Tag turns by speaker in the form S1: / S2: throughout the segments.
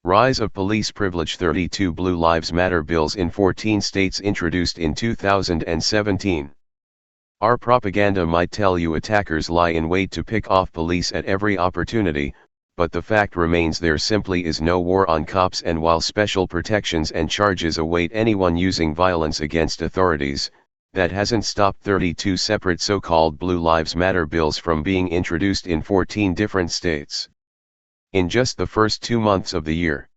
S1: Rise of police privilege. 32 Blue Lives Matter bills in 14 states introduced in 2017. Our propaganda might tell you attackers lie in wait to pick off police at every opportunity, but the fact remains there simply is no war on cops, and while special protections and charges await anyone using violence against authorities, that hasn't stopped 32 separate so-called Blue Lives Matter bills from being introduced in 14 different states. In just the first 2 months of the year.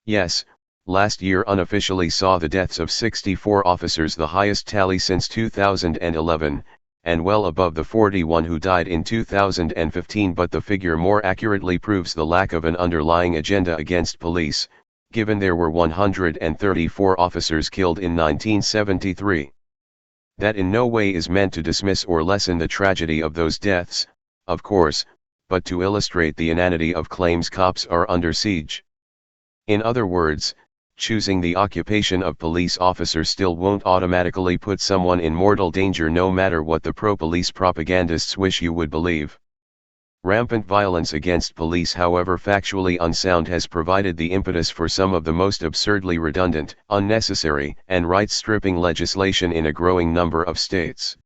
S1: Yes, last year unofficially saw the deaths of 64 officers, the highest tally since 2011, and well above the 41 who died in 2015, but the figure more accurately proves the lack of an underlying agenda against police, given there were 134 officers killed in 1973. That in no way is meant to dismiss or lessen the tragedy of those deaths, of course, but to illustrate the inanity of claims cops are under siege. In other words, choosing the occupation of police officer still won't automatically put someone in mortal danger, no matter what the pro-police propagandists wish you would believe. Rampant violence against police, however factually unsound, has provided the impetus for some of the most absurdly redundant, unnecessary, and rights-stripping legislation in a growing number of states.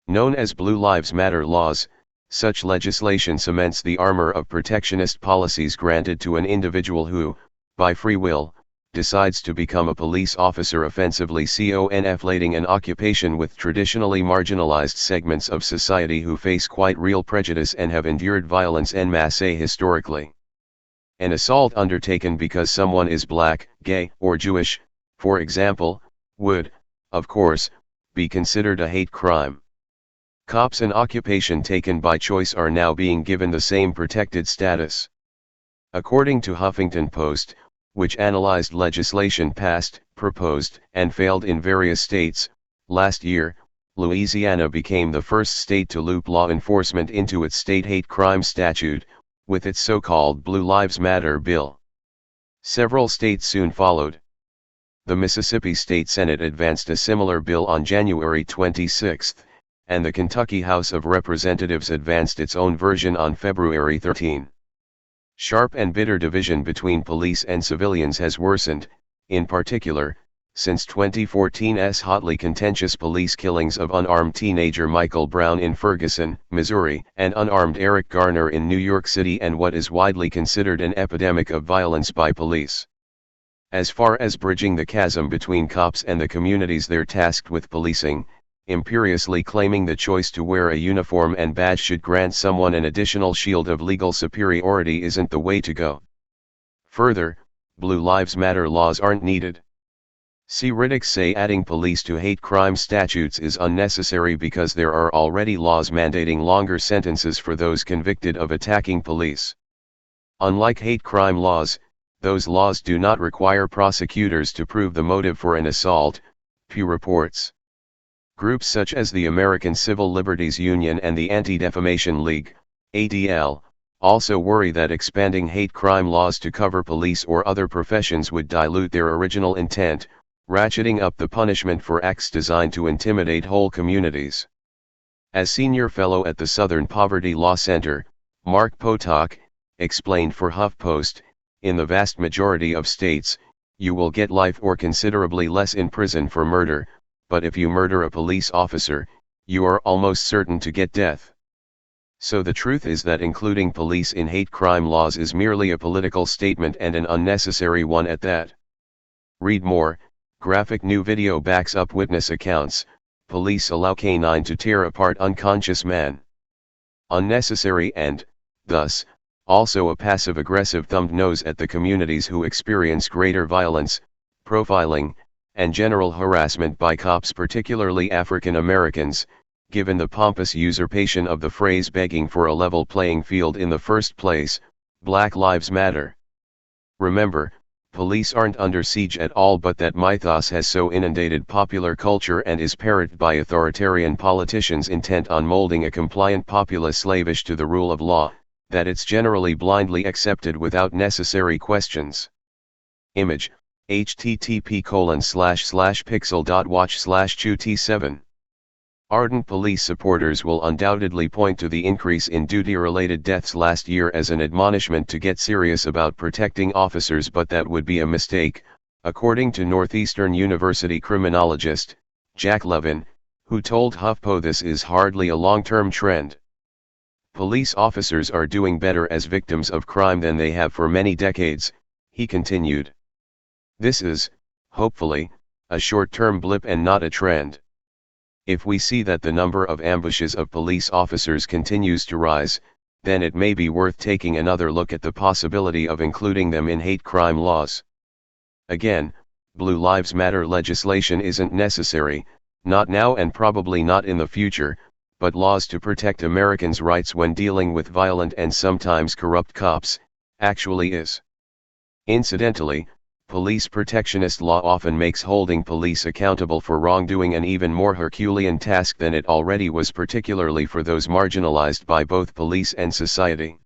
S1: Known as Blue Lives Matter laws, such legislation cements the armor of protectionist policies granted to an individual who, by free will, decides to become a police officer, offensively conflating an occupation with traditionally marginalized segments of society who face quite real prejudice and have endured violence en masse historically. An assault undertaken because someone is black, gay, or Jewish, for example, would, of course, be considered a hate crime. Cops, an occupation taken by choice, are now being given the same protected status. According to Huffington Post, which analyzed legislation passed, proposed, and failed in various states, last year, Louisiana became the first state to loop law enforcement into its state hate crime statute, with its so-called Blue Lives Matter bill. Several states soon followed. The Mississippi State Senate advanced a similar bill on January 26, and the Kentucky House of Representatives advanced its own version on February 13. Sharp and bitter division between police and civilians has worsened, in particular, since 2014's hotly contentious police killings of unarmed teenager Michael Brown in Ferguson, Missouri, and unarmed Eric Garner in New York City, and what is widely considered an epidemic of violence by police. As far as bridging the chasm between cops and the communities they're tasked with policing, imperiously claiming the choice to wear a uniform and badge should grant someone an additional shield of legal superiority isn't the way to go. Further, Blue Lives Matter laws aren't needed. Critics say adding police to hate crime statutes is unnecessary because there are already laws mandating longer sentences for those convicted of attacking police. Unlike hate crime laws, those laws do not require prosecutors to prove the motive for an assault, Pew reports. Groups such as the American Civil Liberties Union and the Anti-Defamation League, ADL, also worry that expanding hate crime laws to cover police or other professions would dilute their original intent, ratcheting up the punishment for acts designed to intimidate whole communities. As senior fellow at the Southern Poverty Law Center, Mark Potok, explained for HuffPost, in the vast majority of states, you will get life or considerably less in prison for murder, but if you murder a police officer, you are almost certain to get death. So the truth is that including police in hate crime laws is merely a political statement, and an unnecessary one at that. Read more. Graphic new video backs up witness accounts. Police allow canine to tear apart unconscious man. Unnecessary and, thus, also a passive-aggressive thumbed nose at the communities who experience greater violence, profiling, and general harassment by cops, particularly African Americans, given the pompous usurpation of the phrase begging for a level playing field in the first place, Black Lives Matter. Remember, police aren't under siege at all, but that mythos has so inundated popular culture and is parroted by authoritarian politicians intent on molding a compliant populace slavish to the rule of law, that it's generally blindly accepted without necessary questions. Image, http://pixel.watch/qt7 Ardent police supporters will undoubtedly point to the increase in duty-related deaths last year as an admonishment to get serious about protecting officers, but that would be a mistake, according to Northeastern University criminologist, Jack Levin, who told HuffPo this is hardly a long-term trend. Police officers are doing better as victims of crime than they have for many decades, he continued. This is, hopefully, a short-term blip and not a trend. If we see that the number of ambushes of police officers continues to rise, then it may be worth taking another look at the possibility of including them in hate crime laws. Again, Blue Lives Matter legislation isn't necessary, not now and probably not in the future, but laws to protect Americans' rights when dealing with violent and sometimes corrupt cops, actually is. Incidentally, police protectionist law often makes holding police accountable for wrongdoing an even more Herculean task than it already was, particularly for those marginalized by both police and society.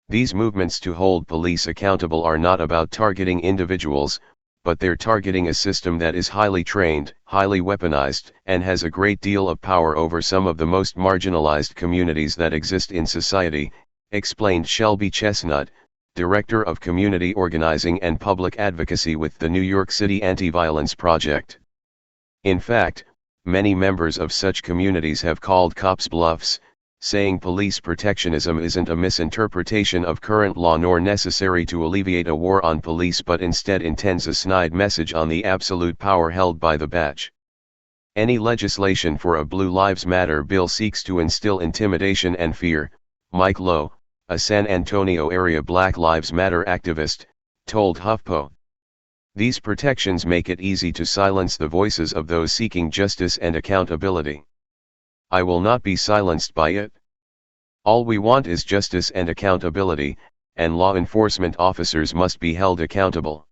S1: These movements to hold police accountable are not about targeting individuals, but they're targeting a system that is highly trained, highly weaponized, and has a great deal of power over some of the most marginalized communities that exist in society, explained Shelby Chestnut, Director of Community Organizing and Public Advocacy with the New York City Anti-Violence Project. In fact, many members of such communities have called cops bluffs, saying police protectionism isn't a misinterpretation of current law nor necessary to alleviate a war on police, but instead intends a snide message on the absolute power held by the batch. Any legislation for a Blue Lives Matter bill seeks to instill intimidation and fear, Mike Lowe, a San Antonio area Black Lives Matter activist, told HuffPo. These protections make it easy to silence the voices of those seeking justice and accountability. I will not be silenced by it. All we want is justice and accountability, and law enforcement officers must be held accountable.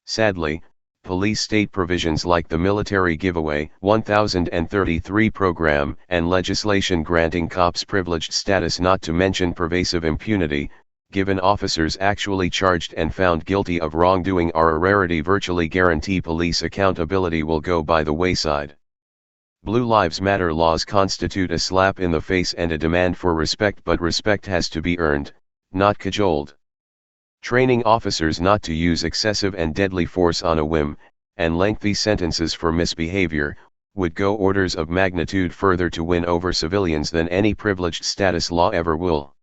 S1: Sadly, police state provisions like the Military Giveaway 1033 program and legislation granting cops privileged status, not to mention pervasive impunity, given officers actually charged and found guilty of wrongdoing, are a rarity, virtually guarantee police accountability will go by the wayside. Blue Lives Matter laws constitute a slap in the face and a demand for respect, but respect has to be earned, not cajoled. Training officers not to use excessive and deadly force on a whim, and lengthy sentences for misbehavior, would go orders of magnitude further to win over civilians than any privileged status law ever will.